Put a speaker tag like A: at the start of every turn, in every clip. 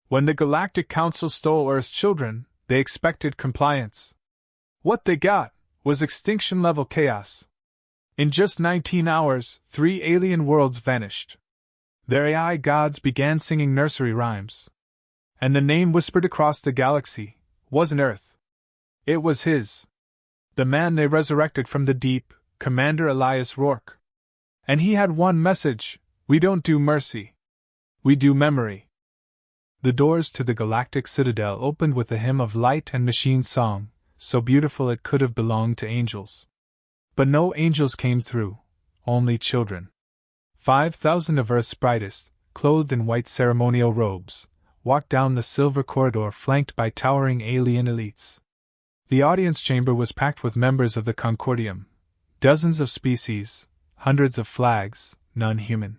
A: When the Galactic Council stole Earth's children, they expected compliance. What they got was extinction-level chaos. In just 19 hours, 3 alien worlds vanished. Their AI gods began singing nursery rhymes. And the name whispered across the galaxy wasn't Earth. It was his. The man they resurrected from the deep, Commander Elias Rourke. And he had one message: we don't do mercy. We do memory. The doors to the Galactic Citadel opened with a hymn of light and machine song, so beautiful it could have belonged to angels. But no angels came through, only children. 5,000 of Earth's brightest, clothed in white ceremonial robes, walked down the silver corridor flanked by towering alien elites. The audience chamber was packed with members of the Concordium. Dozens of species, hundreds of flags, none human.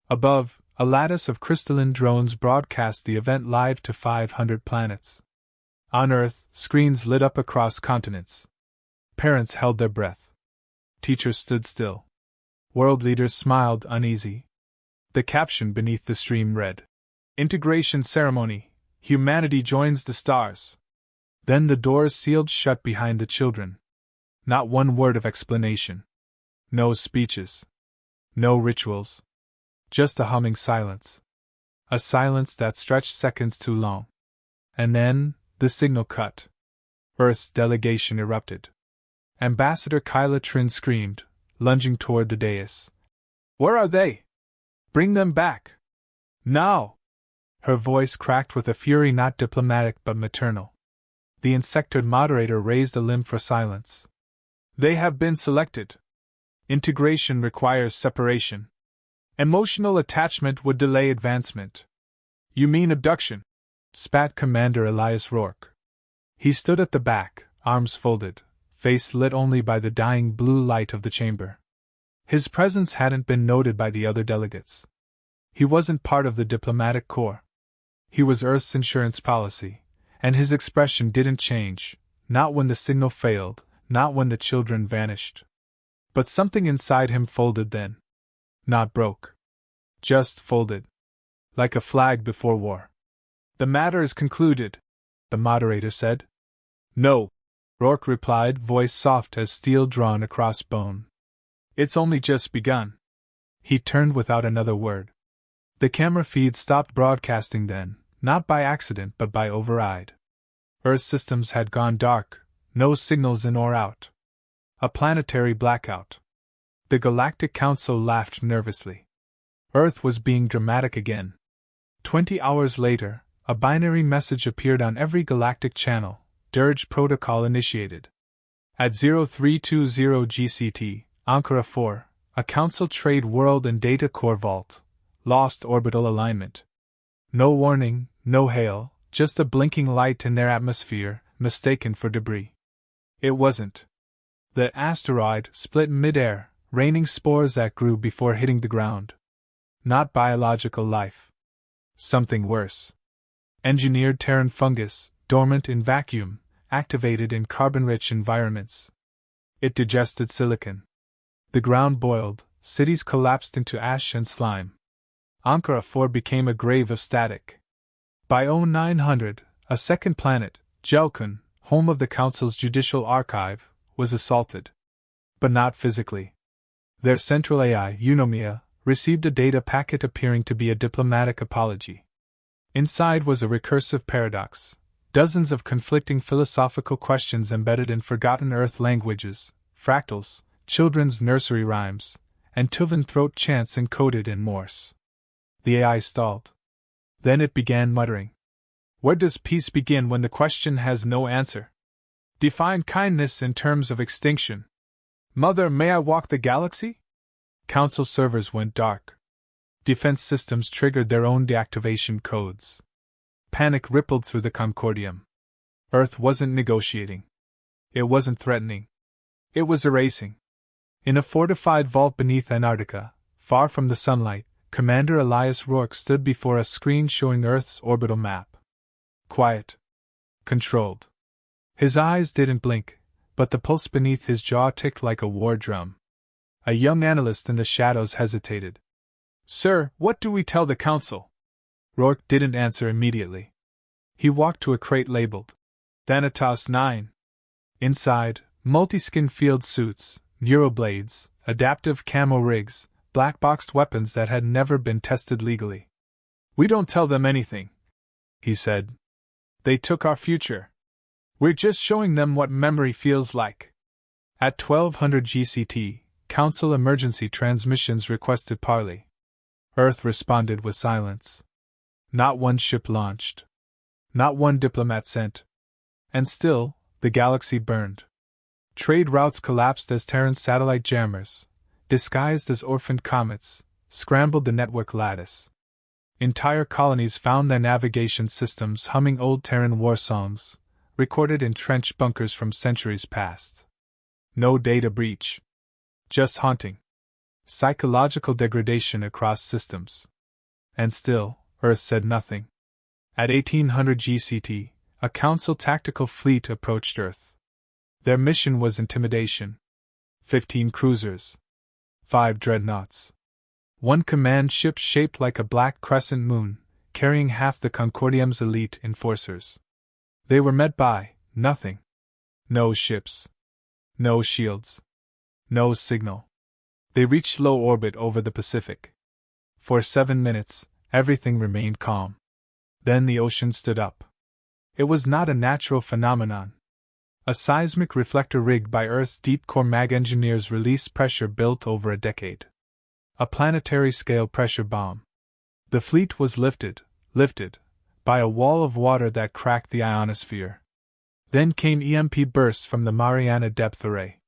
A: Above, a lattice of crystalline drones broadcast the event live to 500 planets. On Earth, screens lit up across continents. Parents held their breath. Teachers stood still. World leaders smiled uneasy. The caption beneath the stream read, "Integration Ceremony. Humanity joins the stars." Then the doors sealed shut behind the children. Not one word of explanation. No speeches. No rituals. Just a humming silence. A silence that stretched seconds too long. And then, the signal cut. Earth's delegation erupted. Ambassador Kyla Trin screamed, lunging toward the dais. "Where are they? Bring them back! Now!" Her voice cracked with a fury not diplomatic but maternal. The insectoid moderator raised a limb for silence. "They have been selected. Integration requires separation. Emotional attachment would delay advancement." "You mean abduction?" spat Commander Elias Rourke. He stood at the back, arms folded, face lit only by the dying blue light of the chamber. His presence hadn't been noted by the other delegates. He wasn't part of the diplomatic corps. He was Earth's insurance policy, and his expression didn't change, not when the signal failed, not when the children vanished. But something inside him folded then. Not broke. Just folded. Like a flag before war. "The matter is concluded," the moderator said. "No," Rourke replied, voice soft as steel drawn across bone. "It's only just begun." He turned without another word. The camera feed stopped broadcasting then, not by accident but by override. Earth systems had gone dark, no signals in or out. A planetary blackout. The Galactic Council laughed nervously. Earth was being dramatic again. 20 hours later, a binary message appeared on every galactic channel: Dirge Protocol initiated. At 0320 GCT, Ankara 4, a Council Trade World and Data Core Vault. Lost orbital alignment. No warning, no hail, just a blinking light in their atmosphere, mistaken for debris. It wasn't. The asteroid split mid-air, raining spores that grew before hitting the ground. Not biological life. Something worse. Engineered Terran fungus, dormant in vacuum, activated in carbon-rich environments. It digested silicon. The ground boiled, cities collapsed into ash and slime. Ankara 4 became a grave of static. By 0900, a second planet, Jelkun, home of the Council's judicial archive, was assaulted. But not physically. Their central AI, Eunomia, received a data packet appearing to be a diplomatic apology. Inside was a recursive paradox, dozens of conflicting philosophical questions embedded in forgotten Earth languages, fractals, children's nursery rhymes, and Tuvan throat chants encoded in Morse. The AI stalled. Then it began muttering. "Where does peace begin when the question has no answer? Define kindness in terms of extinction. Mother, may I walk the galaxy?" Council servers went dark. Defense systems triggered their own deactivation codes. Panic rippled through the Concordium. Earth wasn't negotiating. It wasn't threatening. It was erasing. In a fortified vault beneath Antarctica, far from the sunlight, Commander Elias Rourke stood before a screen showing Earth's orbital map. Quiet. Controlled. His eyes didn't blink, but the pulse beneath his jaw ticked like a war drum. A young analyst in the shadows hesitated. "Sir, what do we tell the Council?" Rourke didn't answer immediately. He walked to a crate labeled Thanatos 9. Inside, multi-skin field suits, neuroblades, adaptive camo rigs, black-boxed weapons that had never been tested legally. "We don't tell them anything," he said. "They took our future. We're just showing them what memory feels like." At 1200 GCT, Council Emergency Transmissions requested parley. Earth responded with silence. Not one ship launched. Not one diplomat sent. And still, the galaxy burned. Trade routes collapsed as Terran satellite jammers, disguised as orphaned comets, scrambled the network lattice. Entire colonies found their navigation systems humming old Terran war songs, recorded in trench bunkers from centuries past. No data breach. Just haunting. Psychological degradation across systems. And still, Earth said nothing. At 1800 GCT, a Council tactical fleet approached Earth. Their mission was intimidation. 15 cruisers. 5 dreadnoughts. 1 command ship shaped like a black crescent moon, carrying half the Concordium's elite enforcers. They were met by nothing. No ships. No shields. No signal. They reached low orbit over the Pacific. For 7 minutes, everything remained calm. Then the ocean stood up. It was not a natural phenomenon. A seismic reflector rig by Earth's deep core mag engineers released pressure built over a decade. A planetary-scale pressure bomb. The fleet was lifted, by a wall of water that cracked the ionosphere. Then came EMP bursts from the Mariana Depth Array.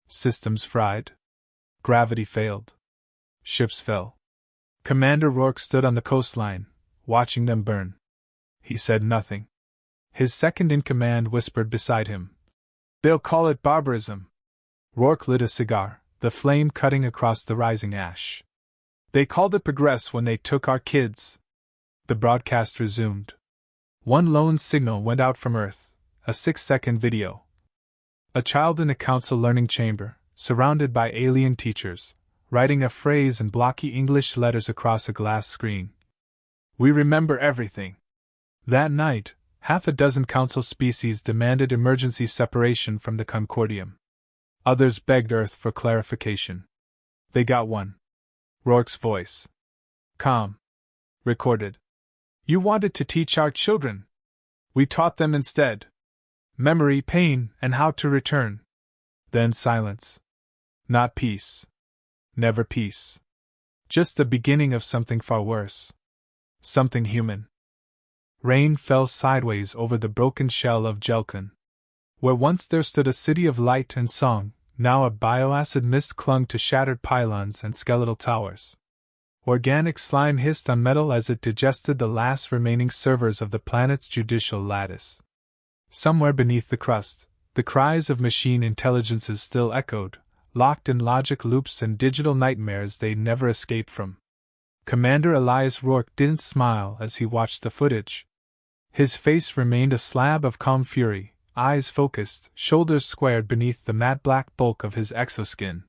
A: Systems fried. Gravity failed. Ships fell. Commander Rourke stood on the coastline, watching them burn. He said nothing. His second-in-command whispered beside him. "They'll call it barbarism." Rourke lit a cigar, the flame cutting across the rising ash. "They called it progress when they took our kids." The broadcast resumed. One lone signal went out from Earth, a 6-second video. A child in a council learning chamber, surrounded by alien teachers, writing a phrase in blocky English letters across a glass screen. "We remember everything." That night, half a dozen council species demanded emergency separation from the Concordium. Others begged Earth for clarification. They got one. Rourke's voice. Calm. Recorded. "You wanted to teach our children. We taught them instead. Memory, pain, and how to return." Then silence. Not peace. Never peace. Just the beginning of something far worse. Something human. Rain fell sideways over the broken shell of Jelkan. Where once there stood a city of light and song, now a bioacid mist clung to shattered pylons and skeletal towers. Organic slime hissed on metal as it digested the last remaining servers of the planet's judicial lattice. Somewhere beneath the crust, the cries of machine intelligences still echoed, locked in logic loops and digital nightmares they'd never escaped from. Commander Elias Rourke didn't smile as he watched the footage. His face remained a slab of calm fury, eyes focused, shoulders squared beneath the matte black bulk of his exoskin.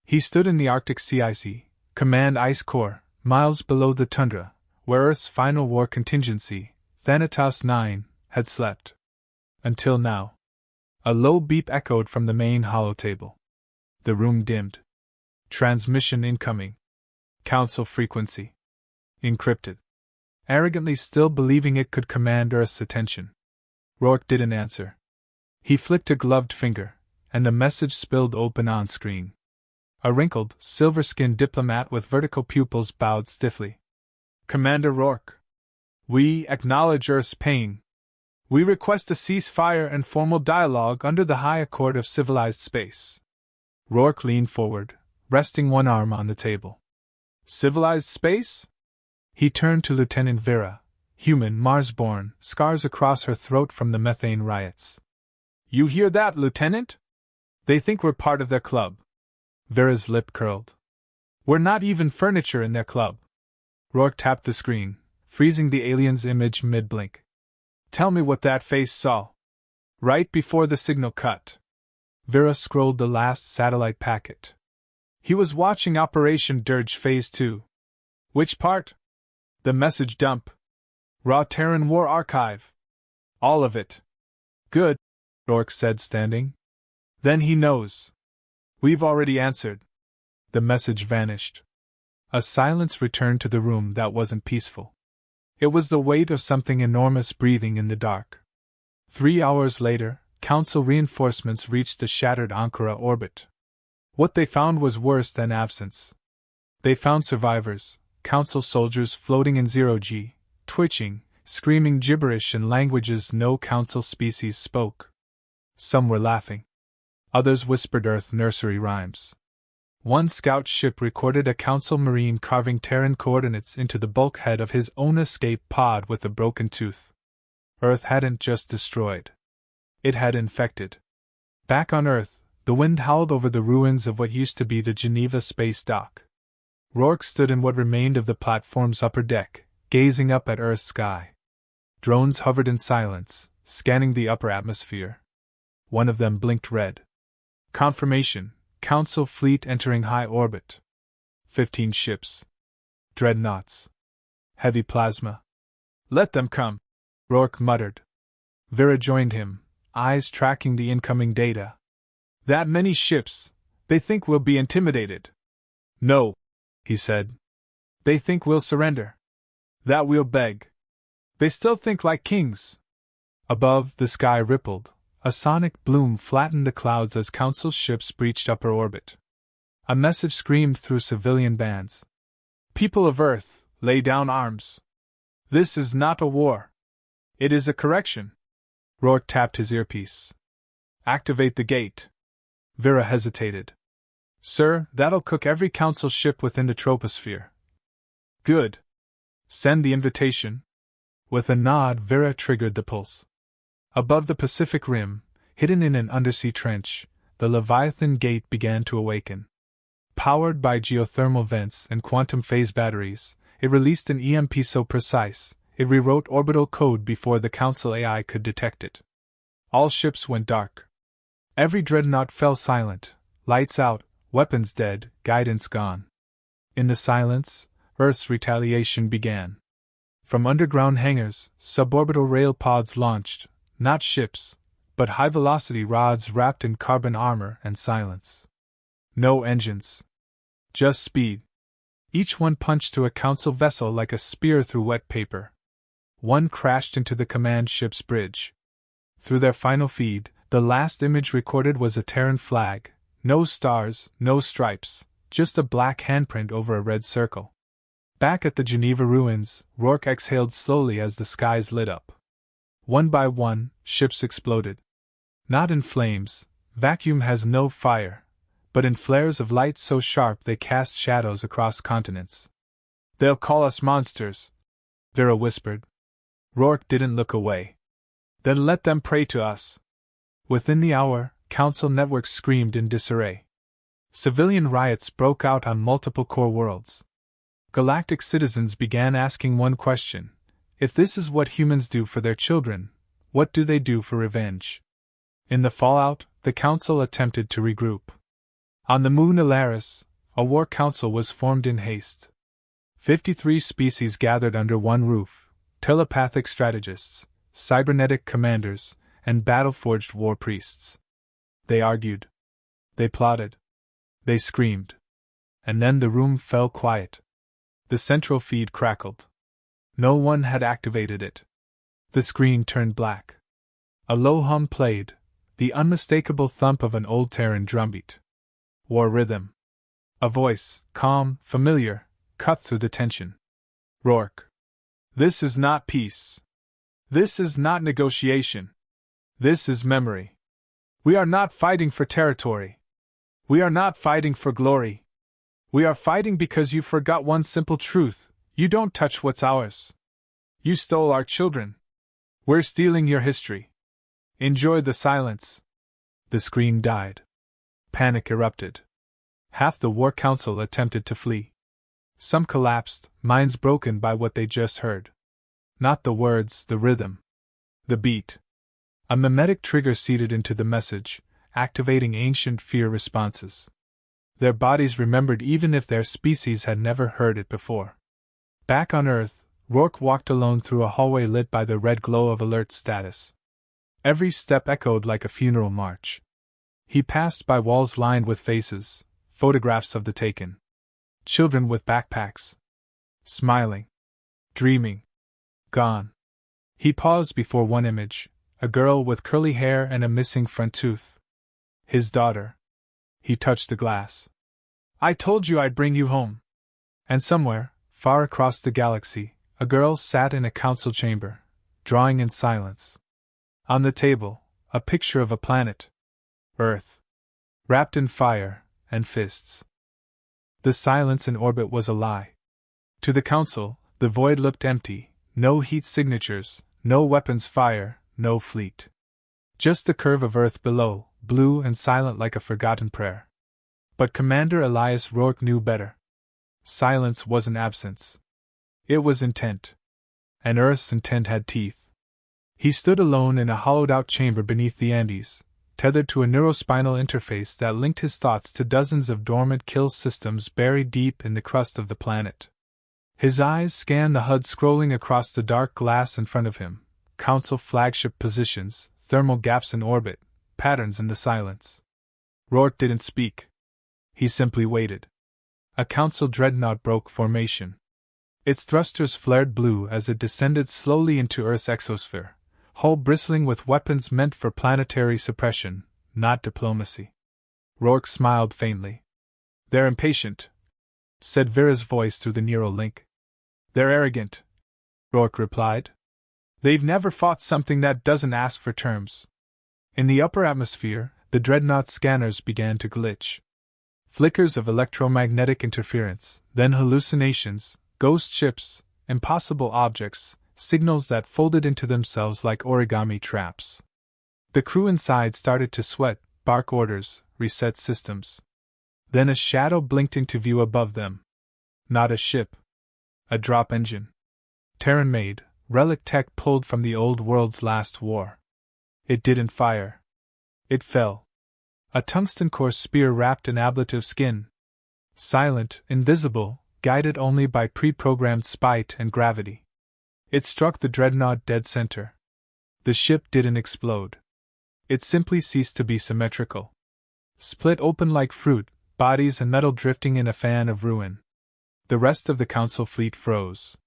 A: He stood in the Arctic CIC, Command Ice Core, miles below the tundra, where Earth's final war contingency, Thanatos 9, had slept. Until now. A low beep echoed from the main holotable. The room dimmed. Transmission incoming. Council frequency. Encrypted. Arrogantly still believing it could command Earth's attention. Rourke didn't answer. He flicked a gloved finger, and the message spilled open on screen. A wrinkled, silver-skinned diplomat with vertical pupils bowed stiffly. "Commander Rourke. We acknowledge Earth's pain. We request a ceasefire and formal dialogue under the high accord of civilized space." Rourke leaned forward, resting one arm on the table. "Civilized space?" He turned to Lieutenant Vera, human, Mars-born, scars across her throat from the methane riots. "You hear that, Lieutenant? They think we're part of their club." Vera's lip curled. "We're not even furniture in their club." Rourke tapped the screen, freezing the alien's image mid-blink. "Tell me what that face saw. Right before the signal cut." Vera scrolled the last satellite packet. "He was watching Operation Dirge Phase 2. Which part?" "The message dump," Raw Terran War Archive. All of it. Good, Rourke said, standing. Then he knows. We've already answered. The message vanished. A silence returned to the room that wasn't peaceful. It was the weight of something enormous breathing in the dark. 3 hours later, Council reinforcements reached the shattered Ankara orbit. What they found was worse than absence. They found survivors, Council soldiers floating in zero-G, twitching, screaming gibberish in languages no Council species spoke. Some were laughing. Others whispered Earth nursery rhymes. One scout ship recorded a Council Marine carving Terran coordinates into the bulkhead of his own escape pod with a broken tooth. Earth hadn't just destroyed. It had infected. Back on Earth, the wind howled over the ruins of what used to be the Geneva space dock. Rourke stood in what remained of the platform's upper deck, gazing up at Earth's sky. Drones hovered in silence, scanning the upper atmosphere. One of them blinked red. Confirmation. Council fleet entering high orbit. 15 ships. Dreadnoughts. Heavy plasma. Let them come, Rourke muttered. Vera joined him, eyes tracking the incoming data. That many ships, they think we'll be intimidated. No, he said. They think we'll surrender. That we'll beg. They still think like kings. Above, the sky rippled. A sonic bloom flattened the clouds as Council ships breached upper orbit. A message screamed through civilian bands. People of Earth, lay down arms. This is not a war. It is a correction. Rourke tapped his earpiece. Activate the gate. Vera hesitated. Sir, that'll cook every Council ship within the troposphere. Good. Send the invitation. With a nod, Vera triggered the pulse. Above the Pacific Rim, hidden in an undersea trench, the Leviathan Gate began to awaken. Powered by geothermal vents and quantum phase batteries, it released an EMP so precise, it rewrote orbital code before the Council AI could detect it. All ships went dark. Every dreadnought fell silent, lights out, weapons dead, guidance gone. In the silence, Earth's retaliation began. From underground hangars, suborbital rail pods launched, not ships, but high-velocity rods wrapped in carbon armor and silence. No engines. Just speed. Each one punched through a Council vessel like a spear through wet paper. One crashed into the command ship's bridge. Through their final feed, the last image recorded was a Terran flag. No stars, no stripes, just a black handprint over a red circle. Back at the Geneva ruins, Rourke exhaled slowly as the skies lit up. One by one, ships exploded. Not in flames, vacuum has no fire, but in flares of light so sharp they cast shadows across continents. They'll call us monsters, Vera whispered. Rourke didn't look away. Then let them pray to us. Within the hour, Council networks screamed in disarray. Civilian riots broke out on multiple core worlds. Galactic citizens began asking one question. If this is what humans do for their children, what do they do for revenge? In the fallout, the Council attempted to regroup. On the moon Alaris, a war council was formed in haste. 53 species gathered under one roof, telepathic strategists, cybernetic commanders, and battle-forged war priests. They argued. They plotted. They screamed. And then the room fell quiet. The central feed crackled. No one had activated it. The screen turned black. A low hum played, the unmistakable thump of an old Terran drumbeat. War rhythm. A voice, calm, familiar, cut through the tension. Rourke. This is not peace. This is not negotiation. This is memory. We are not fighting for territory. We are not fighting for glory. We are fighting because you forgot one simple truth. You don't touch what's ours. You stole our children. We're stealing your history. Enjoy the silence. The screen died. Panic erupted. Half the War Council attempted to flee. Some collapsed, minds broken by what they just heard. Not the words, the rhythm. The beat. A mimetic trigger seeded into the message, activating ancient fear responses. Their bodies remembered even if their species had never heard it before. Back on Earth, Rourke walked alone through a hallway lit by the red glow of alert status. Every step echoed like a funeral march. He passed by walls lined with faces, photographs of the taken. Children with backpacks. Smiling. Dreaming. Gone. He paused before one image, a girl with curly hair and a missing front tooth. His daughter. He touched the glass. I told you I'd bring you home. And somewhere, far across the galaxy, a girl sat in a council chamber, drawing in silence. On the table, a picture of a planet. Earth. Wrapped in fire and fists. The silence in orbit was a lie. To the council, the void looked empty, no heat signatures, no weapons fire, no fleet. Just the curve of Earth below, blue and silent like a forgotten prayer. But Commander Elias Rourke knew better. Silence wasn't absence. It was intent. And Earth's intent had teeth. He stood alone in a hollowed-out chamber beneath the Andes, tethered to a neurospinal interface that linked his thoughts to dozens of dormant kill systems buried deep in the crust of the planet. His eyes scanned the HUD scrolling across the dark glass in front of him, Council flagship positions, thermal gaps in orbit, patterns in the silence. Rourke didn't speak. He simply waited. A Council dreadnought broke formation. Its thrusters flared blue as it descended slowly into Earth's exosphere, hull bristling with weapons meant for planetary suppression, not diplomacy. Rourke smiled faintly. They're impatient, said Vera's voice through the neural link. They're arrogant, Rourke replied. They've never fought something that doesn't ask for terms. In the upper atmosphere, the dreadnought scanners began to glitch. Flickers of electromagnetic interference, then hallucinations, ghost ships, impossible objects, signals that folded into themselves like origami traps. The crew inside started to sweat, bark orders, reset systems. Then a shadow blinked into view above them. Not a ship. A drop engine. Terran-made, relic tech pulled from the old world's last war. It didn't fire. It fell. A tungsten-core spear wrapped in ablative skin. Silent, invisible, guided only by pre-programmed spite and gravity. It struck the dreadnought dead center. The ship didn't explode. It simply ceased to be symmetrical. Split open like fruit, bodies and metal drifting in a fan of ruin. The rest of the Council fleet froze.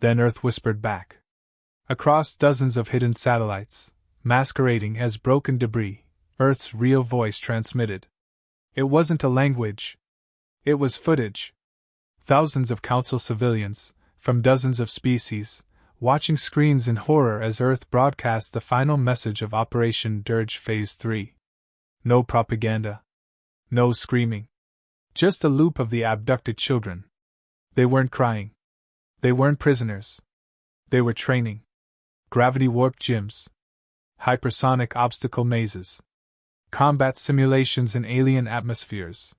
A: Then Earth whispered back. Across dozens of hidden satellites, masquerading as broken debris, Earth's real voice transmitted. It wasn't a language. It was footage. Thousands of Council civilians, from dozens of species, watching screens in horror as Earth broadcast the final message of Operation Dirge Phase 3. No propaganda. No screaming. Just a loop of the abducted children. They weren't crying. They weren't prisoners. They were training. Gravity-warped gyms. Hypersonic obstacle mazes. Combat simulations in alien atmospheres.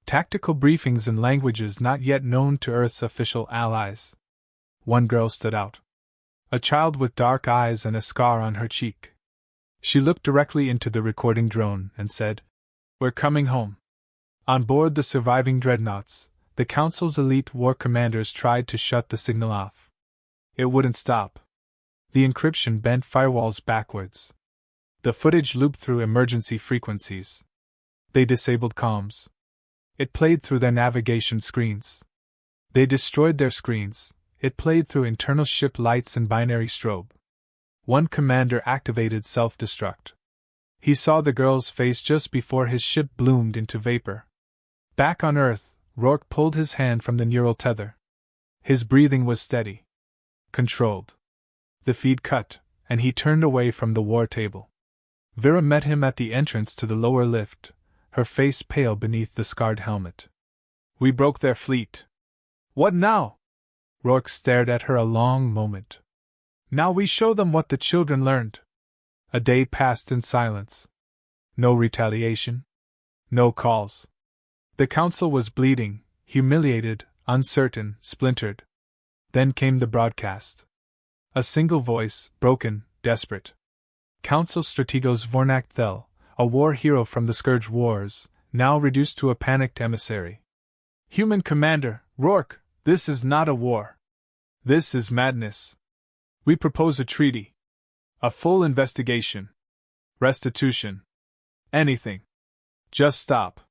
A: Tactical briefings in languages not yet known to Earth's official allies. One girl stood out. A child with dark eyes and a scar on her cheek. She looked directly into the recording drone and said, "We're coming home." On board the surviving dreadnoughts, the Council's elite war commanders tried to shut the signal off. It wouldn't stop. The encryption bent firewalls backwards. The footage looped through emergency frequencies. They disabled comms. It played through their navigation screens. They destroyed their screens. It played through internal ship lights and binary strobe. One commander activated self-destruct. He saw the girl's face just before his ship bloomed into vapor. Back on Earth, Rourke pulled his hand from the neural tether. His breathing was steady. Controlled. The feed cut, and he turned away from the war table. Vera met him at the entrance to the lower lift, her face pale beneath the scarred helmet. "We broke their fleet." "What now?" Rourke stared at her a long moment. "Now we show them what the children learned." A day passed in silence. No retaliation. No calls. The Council was bleeding, humiliated, uncertain, splintered. Then came the broadcast. A single voice, broken, desperate. Council Strategos Vornak Thel, a war hero from the Scourge Wars, now reduced to a panicked emissary. "Human Commander, Rourke, this is not a war. This is madness. We propose a treaty. A full investigation. Restitution. Anything. Just stop.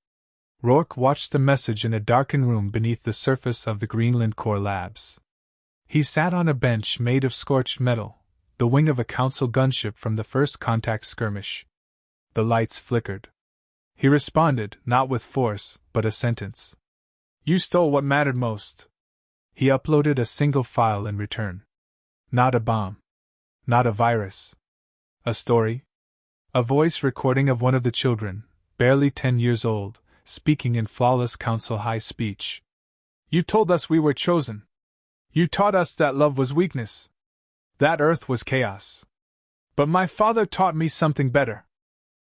A: Rourke watched the message in a darkened room beneath the surface of the Greenland Core Labs. He sat on a bench made of scorched metal, the wing of a Council gunship from the first contact skirmish. The lights flickered. He responded, not with force, but a sentence. You stole what mattered most. He uploaded a single file in return. Not a bomb. Not a virus. A story. A voice recording of one of the children, barely 10 years old, speaking in flawless Council high speech. You told us we were chosen. You taught us that love was weakness. That Earth was chaos. But my father taught me something better.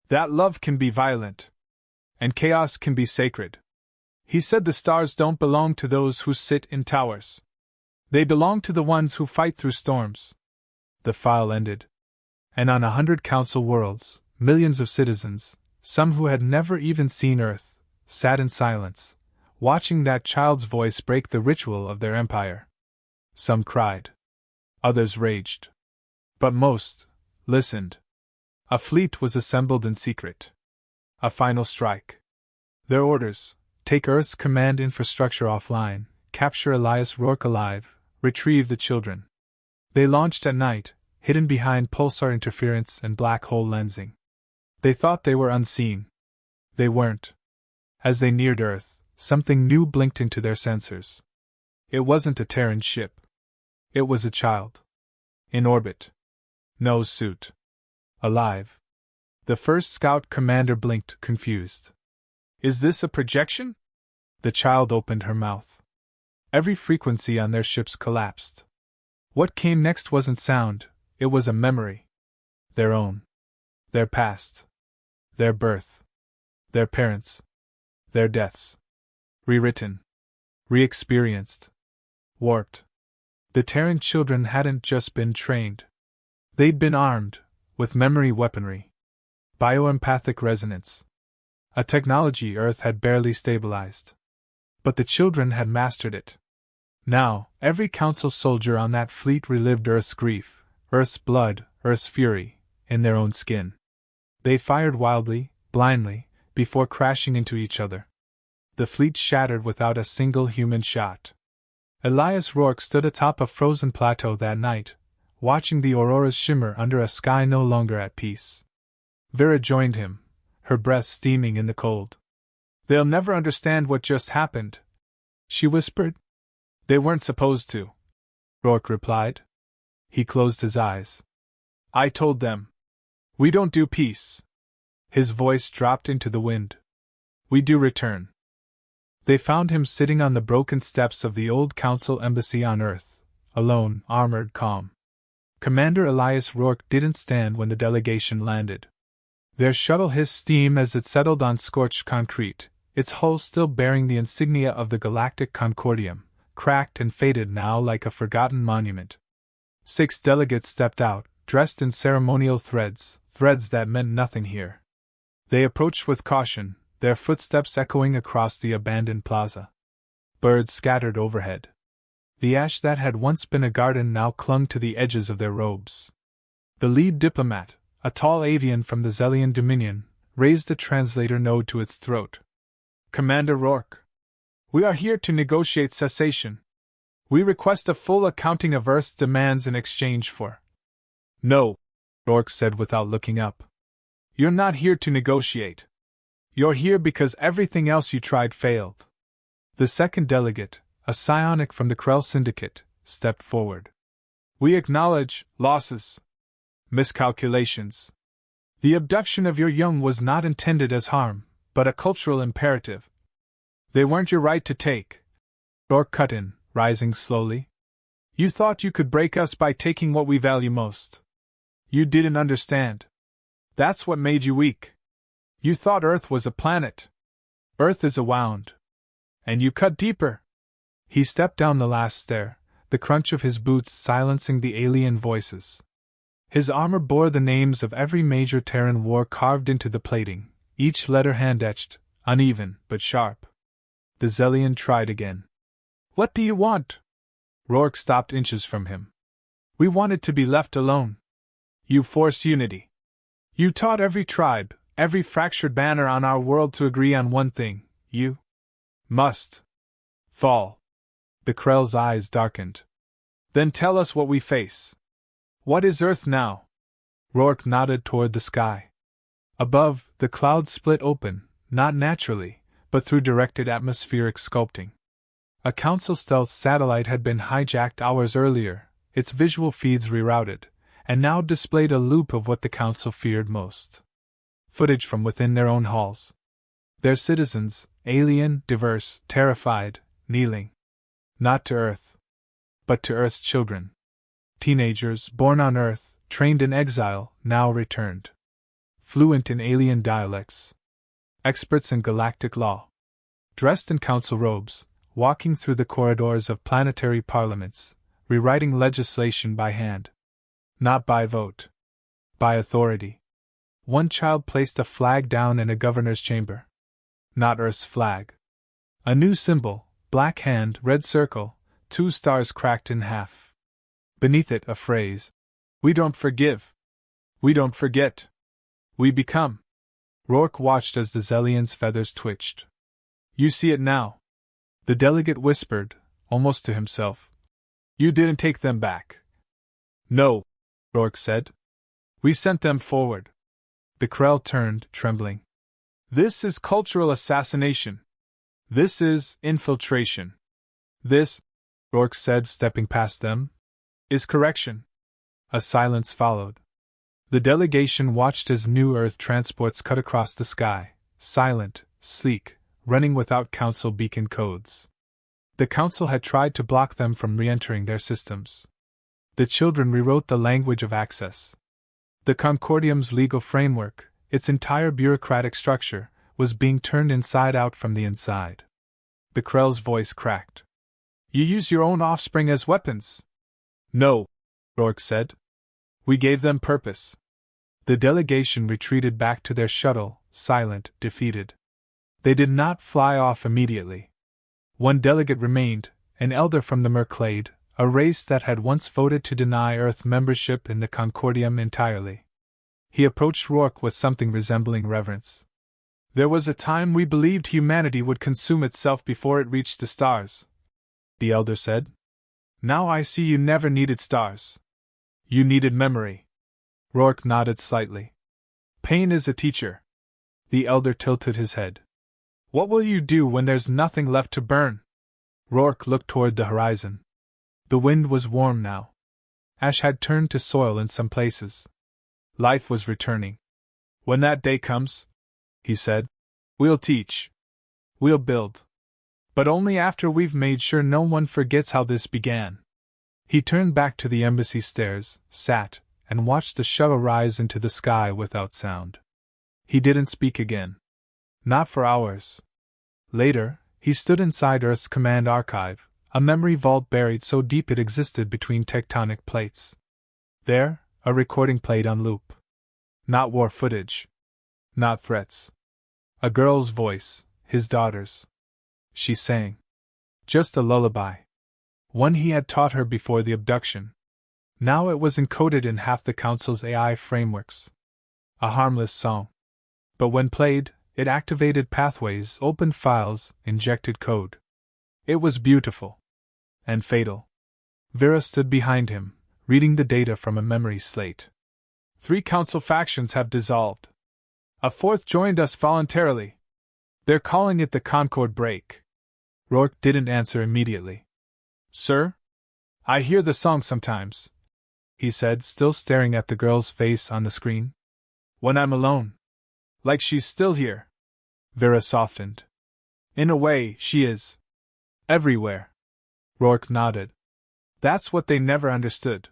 A: That love can be violent. And chaos can be sacred. He said the stars don't belong to those who sit in towers. They belong to the ones who fight through storms. The file ended. And on 100 Council worlds, millions of citizens, some who had never even seen Earth, sat in silence, watching that child's voice break the ritual of their empire. Some cried. Others raged. But most listened. A fleet was assembled in secret. A final strike. Their orders: take Earth's command infrastructure offline, capture Elias Rourke alive, retrieve the children. They launched at night, hidden behind pulsar interference and black hole lensing. They thought they were unseen. They weren't. As they neared Earth, something new blinked into their sensors. It wasn't a Terran ship. It was a child. In orbit. No suit. Alive. The first scout commander blinked, confused. Is this a projection? The child opened her mouth. Every frequency on their ships collapsed. What came next wasn't sound, it was a memory. Their own. Their past. Their birth. Their parents. Their deaths. Rewritten. Re-experienced. Warped. The Terran children hadn't just been trained. They'd been armed, with memory weaponry. Bioempathic resonance. A technology Earth had barely stabilized. But the children had mastered it. Now, every Council soldier on that fleet relived Earth's grief, Earth's blood, Earth's fury, in their own skin. They fired wildly, blindly, before crashing into each other. The fleet shattered without a single human shot. Elias Rourke stood atop a frozen plateau that night, watching the auroras shimmer under a sky no longer at peace. Vera joined him, her breath steaming in the cold. They'll never understand what just happened, she whispered. They weren't supposed to, Rourke replied. He closed his eyes. I told them. We don't do peace. His voice dropped into the wind. We do return. They found him sitting on the broken steps of the old Council embassy on Earth, alone, armored, calm. Commander Elias Rourke didn't stand when the delegation landed. Their shuttle hissed steam as it settled on scorched concrete, its hull still bearing the insignia of the Galactic Concordium, cracked and faded now like a forgotten monument. 6 delegates stepped out, dressed in ceremonial threads that meant nothing here. They approached with caution, their footsteps echoing across the abandoned plaza. Birds scattered overhead. The ash that had once been a garden now clung to the edges of their robes. The lead diplomat, a tall avian from the Zelian Dominion, raised a translator node to its throat. Commander Rourke, we are here to negotiate cessation. We request a full accounting of Earth's demands in exchange for... No, Rourke said without looking up. You're not here to negotiate. You're here because everything else you tried failed. The second delegate, a psionic from the Krell Syndicate, stepped forward. We acknowledge losses. Miscalculations. The abduction of your young was not intended as harm, but a cultural imperative. They weren't your right to take. Rourke cut in, rising slowly. You thought you could break us by taking what we value most. You didn't understand. That's what made you weak. You thought Earth was a planet. Earth is a wound. And you cut deeper. He stepped down the last stair, the crunch of his boots silencing the alien voices. His armor bore the names of every major Terran war carved into the plating, each letter hand-etched, uneven but sharp. The Zelian tried again. What do you want? Rourke stopped inches from him. We wanted to be left alone. You forced unity. You taught every tribe, every fractured banner on our world to agree on one thing: you must fall. The Krell's eyes darkened. Then tell us what we face. What is Earth now? Rourke nodded toward the sky. Above, the clouds split open, not naturally, but through directed atmospheric sculpting. A Council stealth satellite had been hijacked hours earlier, its visual feeds rerouted, and now displayed a loop of what the Council feared most. Footage from within their own halls. Their citizens, alien, diverse, terrified, kneeling. Not to Earth, but to Earth's children. Teenagers, born on Earth, trained in exile, now returned. Fluent in alien dialects. Experts in galactic law. Dressed in council robes, walking through the corridors of planetary parliaments, rewriting legislation by hand. Not by vote. By authority. One child placed a flag down in a governor's chamber. Not Earth's flag. A new symbol, black hand, red circle, 2 stars cracked in half. Beneath it a phrase. We don't forgive. We don't forget. We become. Rourke watched as the Zellian's feathers twitched. You see it now. The delegate whispered, almost to himself. You didn't take them back. No, Rourke said. We sent them forward. The Krell turned, trembling. This is cultural assassination. This is infiltration. This, Rourke said, stepping past them, is correction. A silence followed. The delegation watched as New Earth transports cut across the sky, silent, sleek, running without Council beacon codes. The Council had tried to block them from re-entering their systems. The children rewrote the language of access. The Concordium's legal framework, its entire bureaucratic structure, was being turned inside out from the inside. The Krell's voice cracked. You use your own offspring as weapons. No, Rourke said. We gave them purpose. The delegation retreated back to their shuttle, silent, defeated. They did not fly off immediately. One delegate remained, an elder from the Merclade, a race that had once voted to deny Earth membership in the Concordium entirely. He approached Rourke with something resembling reverence. There was a time we believed humanity would consume itself before it reached the stars, the elder said. Now I see you never needed stars. You needed memory. Rourke nodded slightly. Pain is a teacher. The elder tilted his head. What will you do when there's nothing left to burn? Rourke looked toward the horizon. The wind was warm now. Ash had turned to soil in some places. Life was returning. When that day comes, he said, we'll teach. We'll build. But only after we've made sure no one forgets how this began. He turned back to the embassy stairs, sat, and watched the shuttle rise into the sky without sound. He didn't speak again. Not for hours. Later, he stood inside Earth's command archive, a memory vault buried so deep it existed between tectonic plates. There, a recording played on loop. Not war footage. Not threats. A girl's voice, his daughter's. She sang. Just a lullaby. One he had taught her before the abduction. Now it was encoded in half the Council's AI frameworks. A harmless song. But when played, it activated pathways, opened files, injected code. It was beautiful. And fatal. Vera stood behind him, reading the data from a memory slate. 3 Council factions have dissolved. A 4th joined us voluntarily. They're calling it the Concord Break. Rourke didn't answer immediately. Sir? I hear the song sometimes, he said, still staring at the girl's face on the screen. When I'm alone. Like she's still here. Vera softened. In a way, she is. Everywhere. Rourke nodded. That's what they never understood.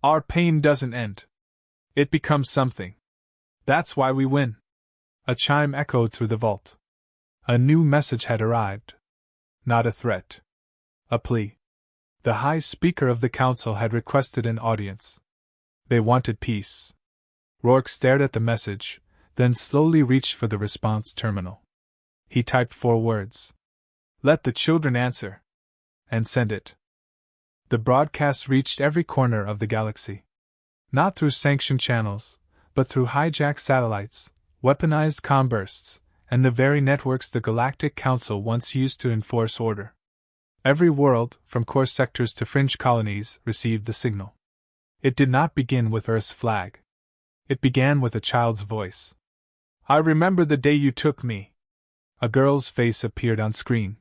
A: Our pain doesn't end. It becomes something. That's why we win. A chime echoed through the vault. A new message had arrived. Not a threat. A plea. The High Speaker of the Council had requested an audience. They wanted peace. Rourke stared at the message, then slowly reached for the response terminal. He typed 4 words. Let the children answer. And send it. The broadcast reached every corner of the galaxy. Not through sanctioned channels, but through hijacked satellites, weaponized comm bursts, and the very networks the Galactic Council once used to enforce order. Every world, from core sectors to fringe colonies, received the signal. It did not begin with Earth's flag. It began with a child's voice. "I remember the day you took me." A girl's face appeared on screen.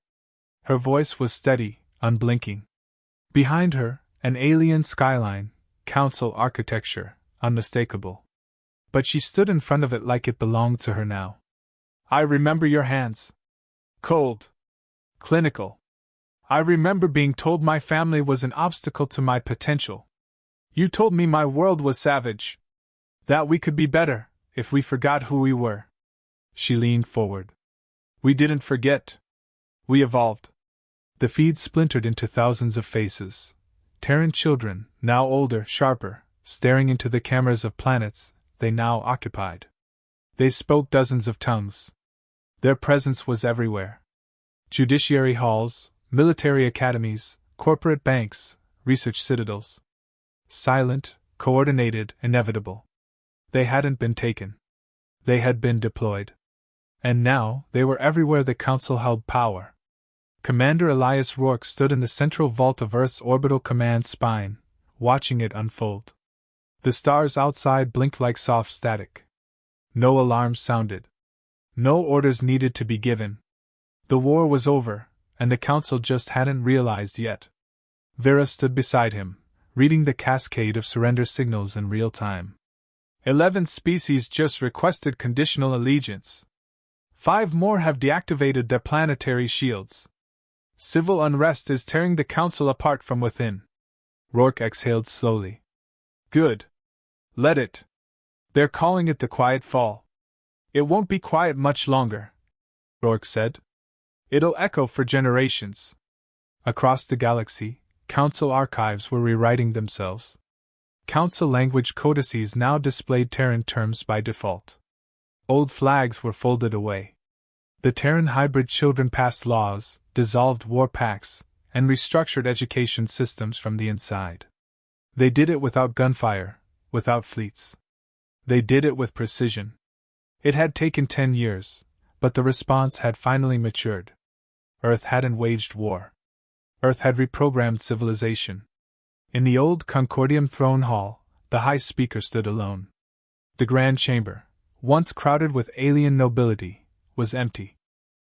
A: Her voice was steady, unblinking. Behind her, an alien skyline, council architecture, unmistakable. But she stood in front of it like it belonged to her now. "I remember your hands. Cold. Clinical. I remember being told my family was an obstacle to my potential. You told me my world was savage. That we could be better, if we forgot who we were." She leaned forward. "We didn't forget. We evolved." The feed splintered into thousands of faces. Terran children, now older, sharper, staring into the cameras of planets they now occupied. They spoke dozens of tongues. Their presence was everywhere. Judiciary halls, military academies, corporate banks, research citadels. Silent, coordinated, inevitable. They hadn't been taken. They had been deployed. And now, they were everywhere the Council held power. Commander Elias Rourke stood in the central vault of Earth's orbital command spine, watching it unfold. The stars outside blinked like soft static. No alarms sounded. No orders needed to be given. The war was over, and the Council just hadn't realized yet. Vera stood beside him, reading the cascade of surrender signals in real time. 11 species just requested conditional allegiance. 5 more have deactivated their planetary shields. Civil unrest is tearing the Council apart from within. Rourke exhaled slowly. Good. Let it. They're calling it the Quiet Fall. It won't be quiet much longer, Rourke said. It'll echo for generations. Across the galaxy, Council archives were rewriting themselves. Council language codices now displayed Terran terms by default. Old flags were folded away. The Terran hybrid children passed laws, dissolved war pacts, and restructured education systems from the inside. They did it without gunfire, without fleets. They did it with precision. It had taken 10 years, but the response had finally matured. Earth hadn't waged war. Earth had reprogrammed civilization. In the old Concordium throne hall, the High Speaker stood alone. The Grand Chamber, once crowded with alien nobility, was empty.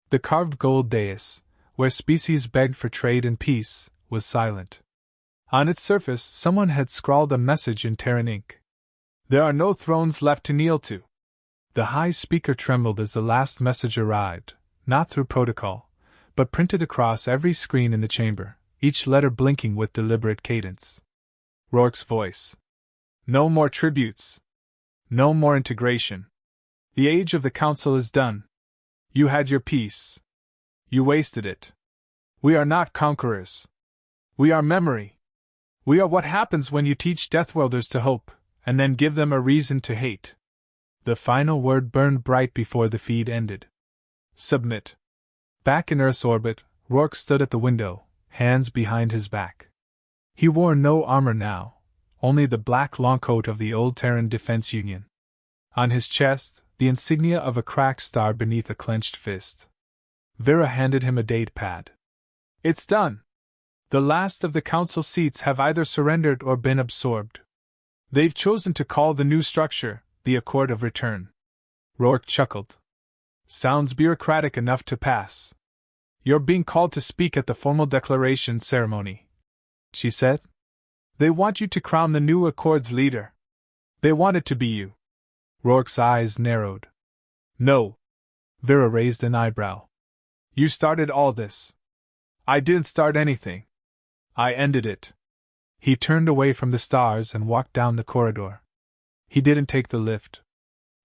A: The carved gold dais, where species begged for trade and peace, was silent. On its surface, someone had scrawled a message in Terran ink. There are no thrones left to kneel to. The High Speaker trembled as the last message arrived, not through protocol, but printed across every screen in the chamber, each letter blinking with deliberate cadence. Rourke's voice. No more tributes. No more integration. The age of the Council is done. You had your peace. You wasted it. We are not conquerors. We are memory. We are what happens when you teach Deathwelders to hope, and then give them a reason to hate. The final word burned bright before the feed ended. Submit. Back in Earth's orbit, Rourke stood at the window, hands behind his back. He wore no armor now, only the black long coat of the old Terran Defense Union. On his chest, the insignia of a cracked star beneath a clenched fist. Vera handed him a date pad. It's done. The last of the Council seats have either surrendered or been absorbed. They've chosen to call the new structure the Accord of Return. Rourke chuckled. Sounds bureaucratic enough to pass. You're being called to speak at the formal declaration ceremony, she said. They want you to crown the new Accord's leader. They want it to be you. Rourke's eyes narrowed. No. Vera raised an eyebrow. You started all this. I didn't start anything. I ended it. He turned away from the stars and walked down the corridor. He didn't take the lift.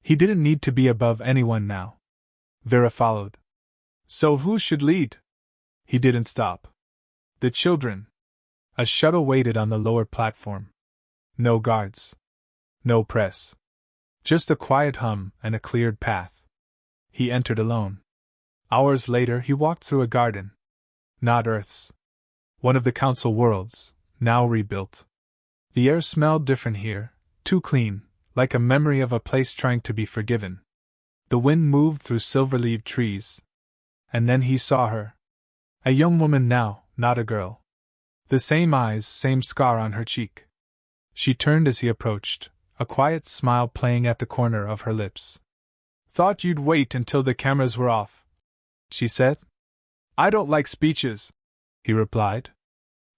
A: He didn't need to be above anyone now. Vera followed. So who should lead? He didn't stop. The children. A shuttle waited on the lower platform. No guards. No press. Just a quiet hum and a cleared path. He entered alone. Hours later he walked through a garden. Not Earth's. One of the Council worlds, now rebuilt. The air smelled different here, too clean, like a memory of a place trying to be forgiven. The wind moved through silver-leaved trees. And then he saw her. A young woman now, not a girl. The same eyes, same scar on her cheek. She turned as he approached, a quiet smile playing at the corner of her lips. "Thought you'd wait until the cameras were off," she said. "I don't like speeches," he replied.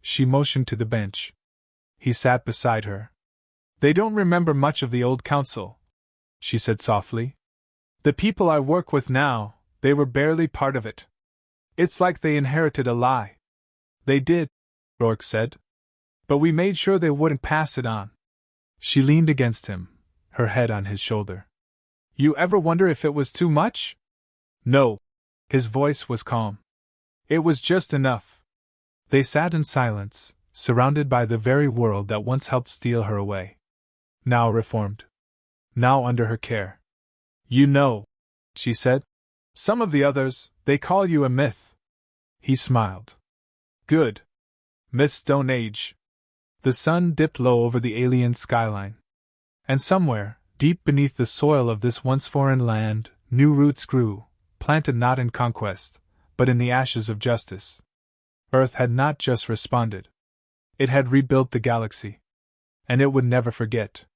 A: She motioned to the bench. He sat beside her. "They don't remember much of the old council," she said softly. "The people I work with now, they were barely part of it. It's like they inherited a lie." "They did," Rourke said. "But we made sure they wouldn't pass it on." She leaned against him, her head on his shoulder. "You ever wonder if it was too much?" "No." His voice was calm. "It was just enough." They sat in silence, surrounded by the very world that once helped steal her away. Now reformed. Now under her care. "You know," she said. "Some of the others, they call you a myth." He smiled. "Good. Myths don't age." The sun dipped low over the alien skyline. And somewhere, deep beneath the soil of this once foreign land, new roots grew, planted not in conquest, but in the ashes of justice. Earth had not just responded. It had rebuilt the galaxy. And it would never forget.